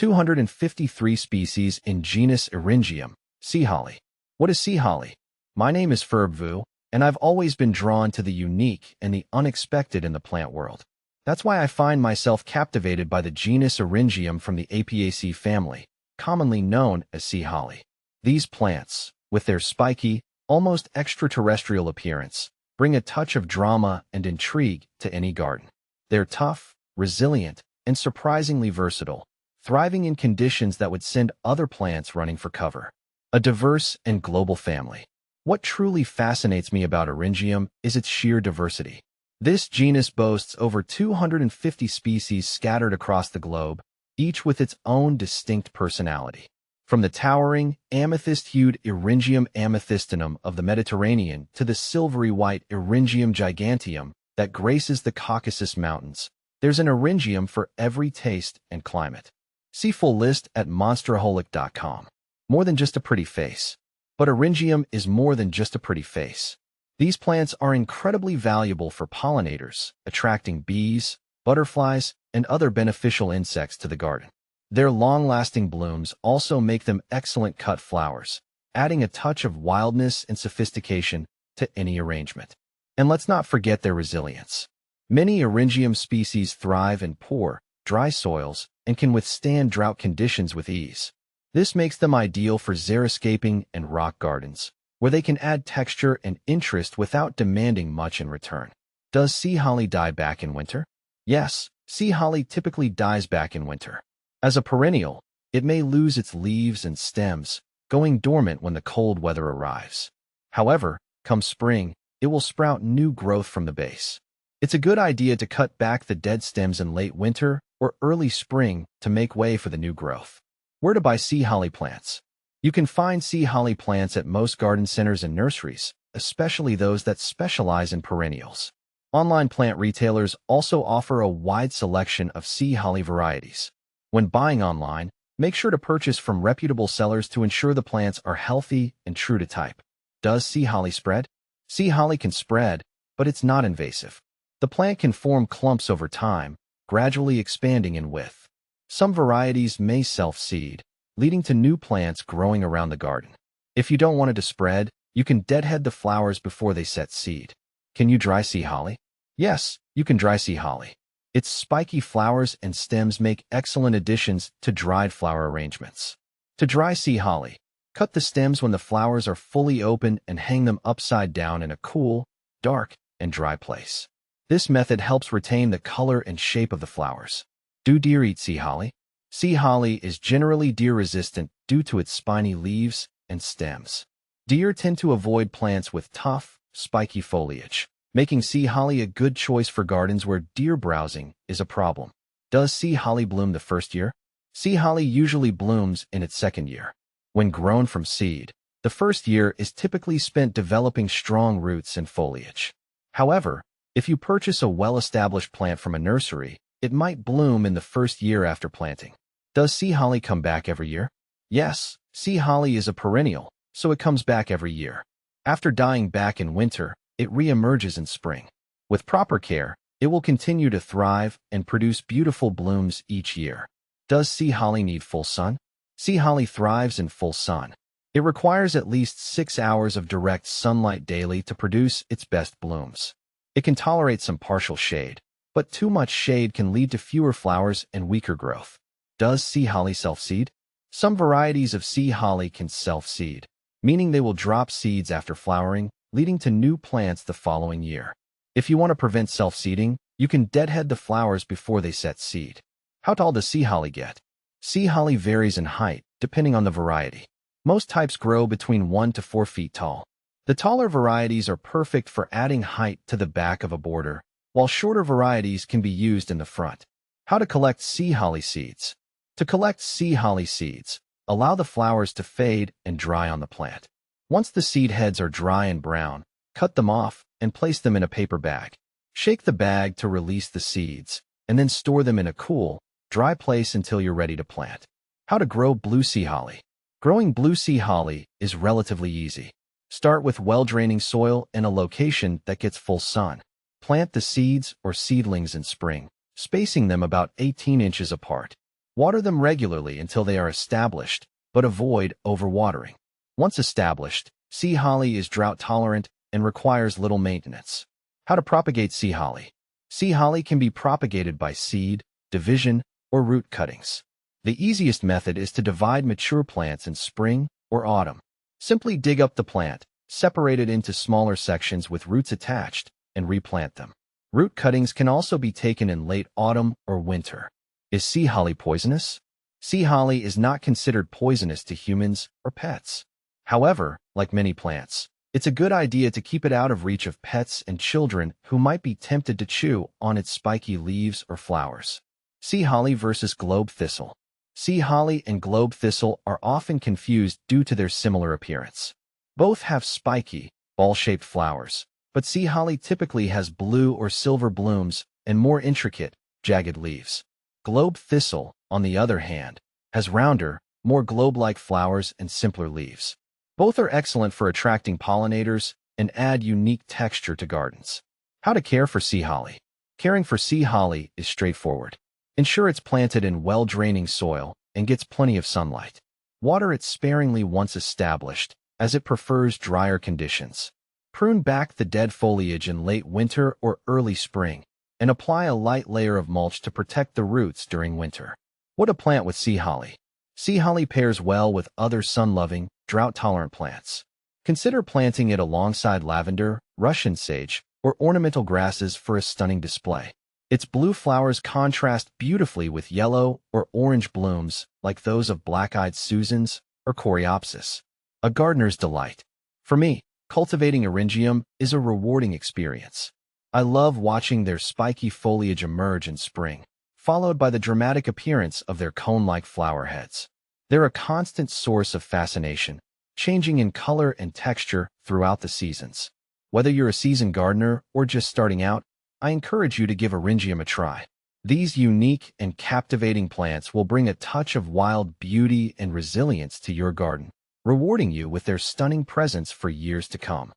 253 species in genus Eryngium, sea holly. What is sea holly? My name is Vu, and I've always been drawn to the unique and the unexpected in the plant world. That's why I find myself captivated by the genus Eryngium from the Apiaceae family, commonly known as sea holly. These plants, with their spiky, almost extraterrestrial appearance, bring a touch of drama and intrigue to any garden. They're tough, resilient, and surprisingly versatile, thriving in conditions that would send other plants running for cover. A diverse and global family. What truly fascinates me about Eryngium is its sheer diversity. This genus boasts over 250 species scattered across the globe, each with its own distinct personality. From the towering, amethyst-hued Eryngium amethystinum of the Mediterranean to the silvery white Eryngium giganteum that graces the Caucasus Mountains, there's an Eryngium for every taste and climate. See full list at monsteraholic.com. More than just a pretty face. But Eryngium is more than just a pretty face. These plants are incredibly valuable for pollinators, attracting bees, butterflies, and other beneficial insects to the garden. Their long-lasting blooms also make them excellent cut flowers, adding a touch of wildness and sophistication to any arrangement. And let's not forget their resilience. Many Eryngium species thrive in poor, dry soils and can withstand drought conditions with ease. This makes them ideal for xeriscaping and rock gardens, where they can add texture and interest without demanding much in return. Does sea holly die back in winter? Yes, sea holly typically dies back in winter. As a perennial, it may lose its leaves and stems, going dormant when the cold weather arrives. However, come spring, it will sprout new growth from the base. It's a good idea to cut back the dead stems in late winter or early spring to make way for the new growth. Where to buy sea holly plants? You can find sea holly plants at most garden centers and nurseries, especially those that specialize in perennials. Online plant retailers also offer a wide selection of sea holly varieties. When buying online, make sure to purchase from reputable sellers to ensure the plants are healthy and true to type. Does sea holly spread? Sea holly can spread, but it's not invasive. The plant can form clumps over time, gradually expanding in width. Some varieties may self-seed, leading to new plants growing around the garden. If you don't want it to spread, you can deadhead the flowers before they set seed. Can you dry sea holly? Yes, you can dry sea holly. Its spiky flowers and stems make excellent additions to dried flower arrangements. To dry sea holly, cut the stems when the flowers are fully open and hang them upside down in a cool, dark, and dry place. This method helps retain the color and shape of the flowers. Do deer eat sea holly? Sea holly is generally deer-resistant due to its spiny leaves and stems. Deer tend to avoid plants with tough, spiky foliage, making sea holly a good choice for gardens where deer browsing is a problem. Does sea holly bloom the first year? Sea holly usually blooms in its second year. When grown from seed, the first year is typically spent developing strong roots and foliage. However, if you purchase a well-established plant from a nursery, it might bloom in the first year after planting. Does sea holly come back every year? Yes, sea holly is a perennial, so it comes back every year. After dying back in winter, it re-emerges in spring. With proper care, it will continue to thrive and produce beautiful blooms each year. Does sea holly need full sun? Sea holly thrives in full sun. It requires at least 6 hours of direct sunlight daily to produce its best blooms. It can tolerate some partial shade, but too much shade can lead to fewer flowers and weaker growth. Does sea holly self-seed? Some varieties of sea holly can self-seed, meaning they will drop seeds after flowering, leading to new plants the following year. If you want to prevent self-seeding, you can deadhead the flowers before they set seed. How tall does sea holly get? Sea holly varies in height, depending on the variety. Most types grow between 1 to 4 feet tall. The taller varieties are perfect for adding height to the back of a border, while shorter varieties can be used in the front. How to collect sea holly seeds? To collect sea holly seeds, allow the flowers to fade and dry on the plant. Once the seed heads are dry and brown, cut them off and place them in a paper bag. Shake the bag to release the seeds, and then store them in a cool, dry place until you're ready to plant. How to grow blue sea holly? Growing blue sea holly is relatively easy. Start with well-draining soil and a location that gets full sun. Plant the seeds or seedlings in spring, spacing them about 18 inches apart. Water them regularly until they are established, but avoid overwatering. Once established, sea holly is drought-tolerant and requires little maintenance. How to propagate sea holly? Sea holly can be propagated by seed, division, or root cuttings. The easiest method is to divide mature plants in spring or autumn. Simply dig up the plant, separate it into smaller sections with roots attached, and replant them. Root cuttings can also be taken in late autumn or winter. Is sea holly poisonous? Sea holly is not considered poisonous to humans or pets. However, like many plants, it's a good idea to keep it out of reach of pets and children who might be tempted to chew on its spiky leaves or flowers. Sea holly versus globe thistle. Sea holly and globe thistle are often confused due to their similar appearance. Both have spiky, ball-shaped flowers, but sea holly typically has blue or silver blooms and more intricate, jagged leaves. Globe thistle, on the other hand, has rounder, more globe-like flowers and simpler leaves. Both are excellent for attracting pollinators and add unique texture to gardens. How to care for sea holly? Caring for sea holly is straightforward. Ensure it's planted in well-draining soil and gets plenty of sunlight. Water it sparingly once established, as it prefers drier conditions. Prune back the dead foliage in late winter or early spring, and apply a light layer of mulch to protect the roots during winter. What to plant with sea holly? Sea holly pairs well with other sun-loving, drought-tolerant plants. Consider planting it alongside lavender, Russian sage, or ornamental grasses for a stunning display. Its blue flowers contrast beautifully with yellow or orange blooms like those of black-eyed Susans or Coreopsis. A gardener's delight. For me, cultivating Eryngium is a rewarding experience. I love watching their spiky foliage emerge in spring, followed by the dramatic appearance of their cone-like flower heads. They're a constant source of fascination, changing in color and texture throughout the seasons. Whether you're a seasoned gardener or just starting out, I encourage you to give Eryngium a try. These unique and captivating plants will bring a touch of wild beauty and resilience to your garden, rewarding you with their stunning presence for years to come.